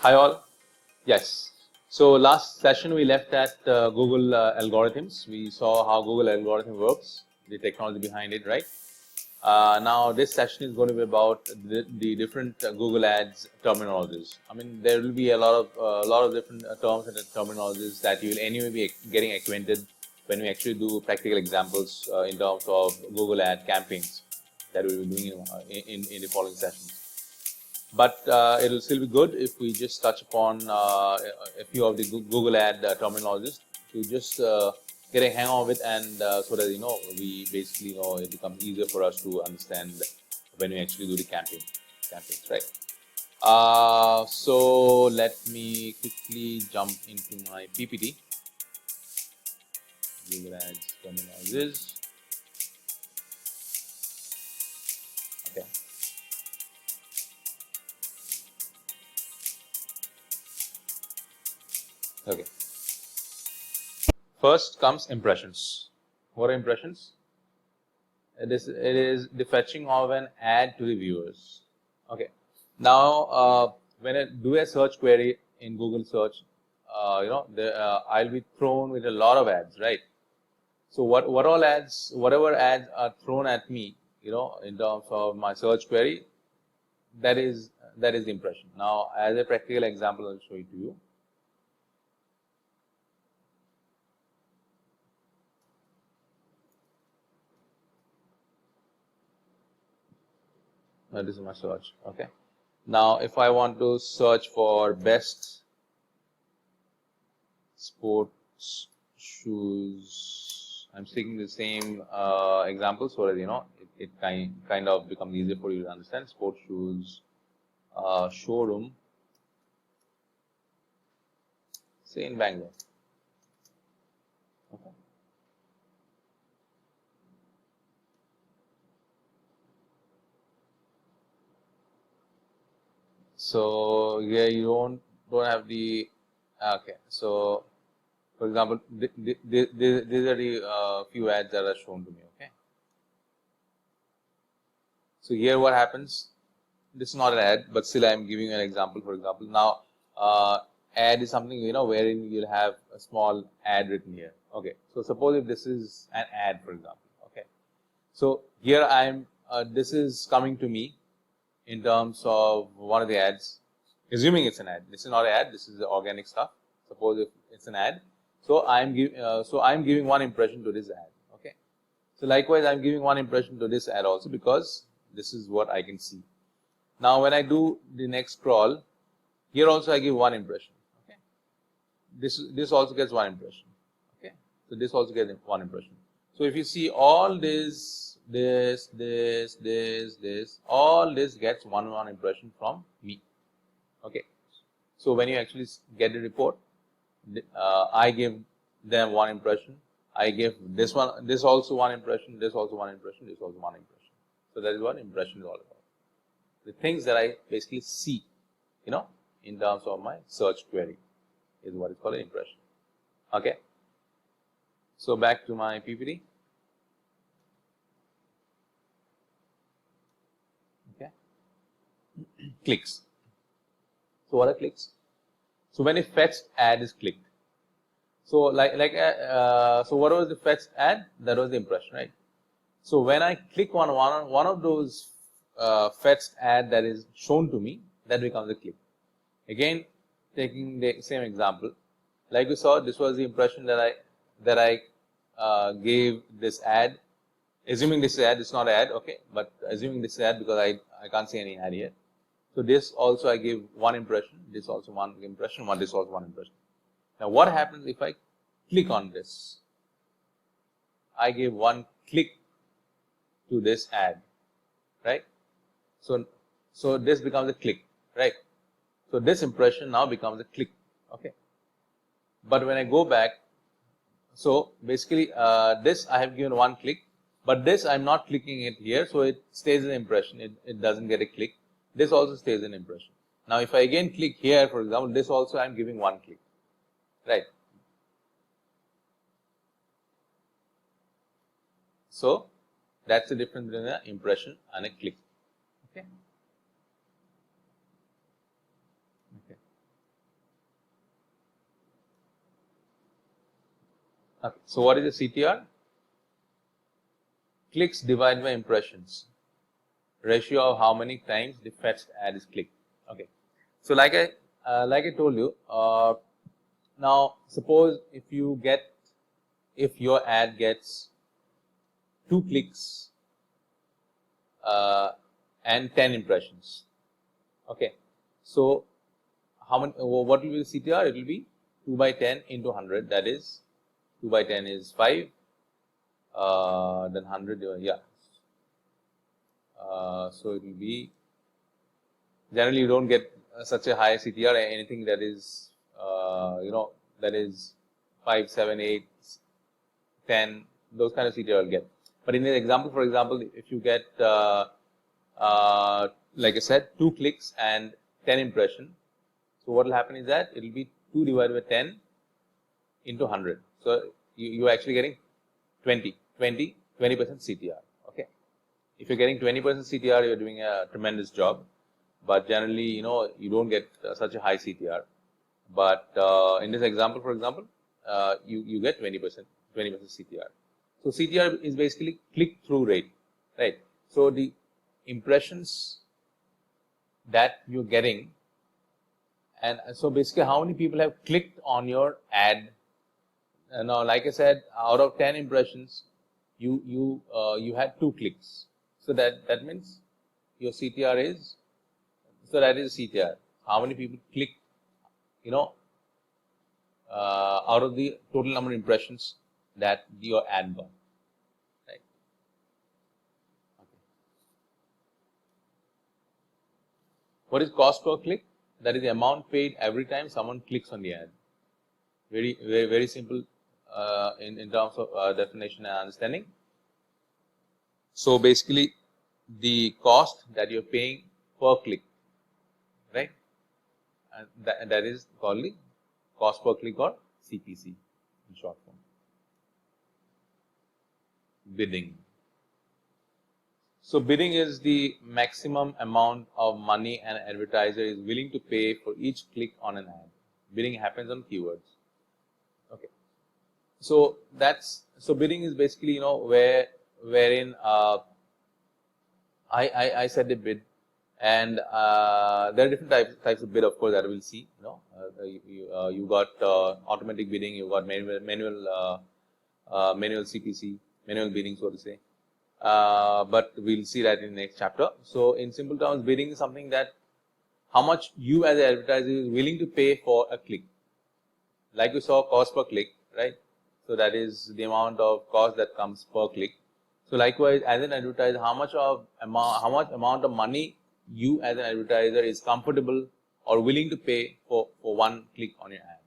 Hi all. Yes. So last session we left at Google algorithms. We saw how Google algorithm works, the technology behind it, right? Now this session is going to be about the different Google Ads terminologies. I mean, there will be a lot of different terms and terminologies that you will anyway be getting acquainted when we actually do practical examples in terms of Google Ad campaigns that we will be doing in the following sessions. But it will still be good if we just touch upon a few of the Google Ad terminologies to just get a hang of it, and so that we basically it becomes easier for us to understand when we actually do the campaigns, right? So let me quickly jump into my PPT. Google Ads terminologies. Okay. Okay. First comes impressions. What are impressions? It is the fetching of an ad to the viewers. Okay. Now, when I do a search query in Google search, I'll be thrown with a lot of ads, right? So whatever ads are thrown at me, in terms of my search query, that is the impression. Now, as a practical example, I'll show it to you. Now, this is my search. Okay. Now, if I want to search for best sports shoes, I'm taking the same example so that it kind of becomes easier for you to understand. Sports shoes showroom, say in Bangalore. Okay. So yeah, you don't have the okay. So for example, these are the few ads that are shown to me. Okay. So here what happens? This is not an ad, but still I am giving you an example. For example, now ad is something wherein you'll have a small ad written here. Okay. So suppose if this is an ad, for example. Okay. So here I am. This is coming to me in terms of one of the ads, assuming it's an ad. This is not an ad. This is the organic stuff. Suppose if it's an ad. So I'm giving one impression to this ad. Okay. So likewise, I'm giving one impression to this ad also, because this is what I can see. Now, when I do the next scroll, here also I give one impression. Okay. This also gets one impression. Okay. So this also gets one impression. So if you see all this, all this gets one impression from me. Okay. So when you actually get the report, I give them one impression. I give this also one impression, this also one impression, this also one impression. So that is what impression is all about. The things that I basically see, in terms of my search query, is what is called an impression. Okay. So back to my PPT. Okay. Clicks. So what are clicks? So when a fetched ad is clicked, so so what was the fetched ad? That was the impression, right? So when I click on one of those fetched ad that is shown to me, that becomes a click. Again, taking the same example, like we saw, this was the impression that I gave this ad. Assuming this ad, it's not an ad, okay, but assuming this is ad, because I can't see any ad here. So this also I give one impression, this also one impression, this also one impression. Now what happens if I click on this? I give one click to this ad, right? So this becomes a click, right? So this impression now becomes a click, okay? But when I go back, so basically this I have given one click, but this I'm not clicking it here, so it stays an impression. It doesn't get a click. This also stays an impression. Now if I again click here, for example, this also I'm giving one click, right? So that's the difference between an impression and a click. Okay. Okay. Okay. So what is the CTR? Clicks divided by impressions. Ratio of how many times the fetched ad is clicked. Okay. So like I told you, now suppose if your ad gets 2 clicks and 10 impressions. Okay. So how many? What will be the CTR? It will be 2 by 10 into 100. That is 2 by 10 is 5. Then 100. Yeah. So it will be, generally you don't get such a high CTR. Anything that is that is 5, 7, 8, 10, those kind of CTR will get. But in the example, for example, if you get like I said, 2 clicks and 10 impression, so what will happen is that it will be 2 divided by 10 into 100. So you are actually getting 20% CTR. Okay. If you're getting 20% CTR, you're doing a tremendous job. But generally, you don't get such a high CTR. But in this example, for example, you get 20% CTR. So CTR is basically click-through rate, right? So the impressions that you're getting, and so basically how many people have clicked on your ad. Now, like I said, out of 10 impressions, you had 2 clicks. So that means your CTR is, so that is CTR. How many people click, out of the total number of impressions that your ad got, right? Okay. What is cost per click? That is the amount paid every time someone clicks on the ad. Very, very, very simple in terms of definition and understanding. So basically, the cost that you're paying per click, right? And that is called the cost per click, or CPC in short form. Bidding. So bidding is the maximum amount of money an advertiser is willing to pay for each click on an ad. Bidding happens on keywords. Okay. So bidding is basically wherein I set a bid, and there are different types of bid, of course, that we'll see. You got automatic bidding, you got manual CPC, manual bidding, so to say. But we'll see that in the next chapter. So in simple terms, bidding is something that how much you as an advertiser is willing to pay for a click. Like we saw, cost per click, right? So that is the amount of cost that comes per click. So likewise, as an advertiser, how much amount of money you as an advertiser is comfortable or willing to pay for one click on your ad,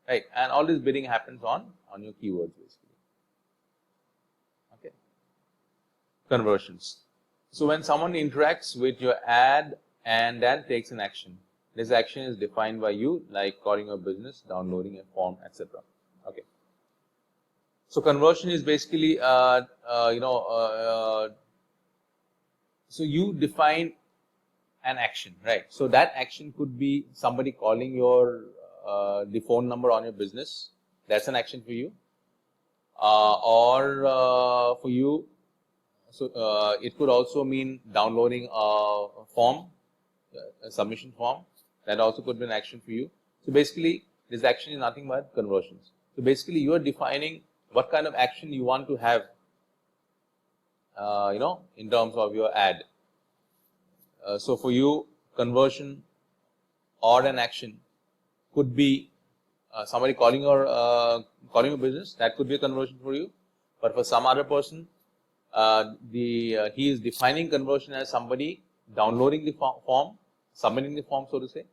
right? And all this bidding happens on your keywords basically. Okay. Conversions. So when someone interacts with your ad and then takes an action, this action is defined by you, like calling your business, downloading a form, etc. Okay. So conversion is basically, so you define an action, right? So that action could be somebody calling your the phone number on your business. That's an action for you, or for you. So it could also mean downloading a form, a submission form. That also could be an action for you. So basically, this action is nothing but conversions. So basically, you are defining what kind of action you want to have, in terms of your ad. So for you, conversion or an action could be somebody calling your business. That could be a conversion for you. But for some other person, he is defining conversion as somebody downloading the form, submitting the form, so to say.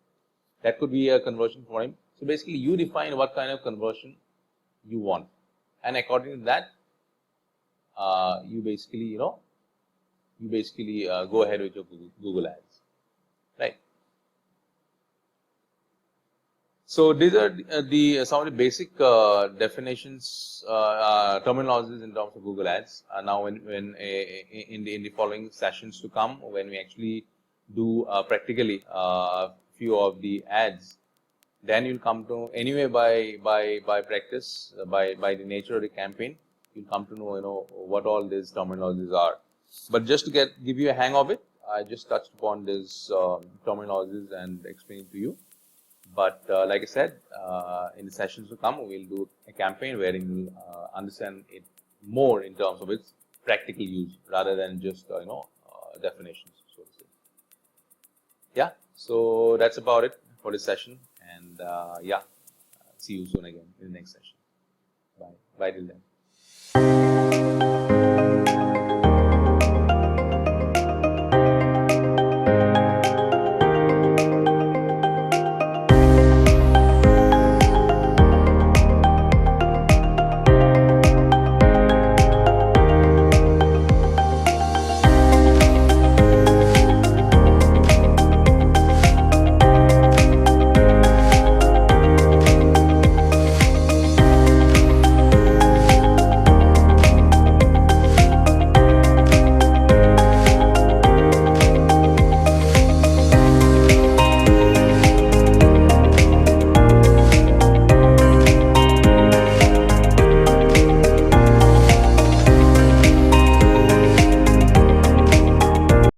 That could be a conversion for him. So basically, you define what kind of conversion you want, and according to that, you basically go ahead with your Google ads, right? So these are some of the basic definitions, terminologies in terms of Google ads. Now, when in the following sessions to come, when we actually do practically a few of the ads, Then you'll come to anyway by practice, by the nature of the campaign, you'll come to know what all these terminologies are. But just to give you a hang of it, I just touched upon these terminologies and explained to you. But like I said, in the sessions to come, we'll do a campaign wherein you'll understand it more in terms of its practical use rather than just definitions, so to say. Yeah, so that's about it for this session, and yeah, see you soon again in the next session. Bye till then.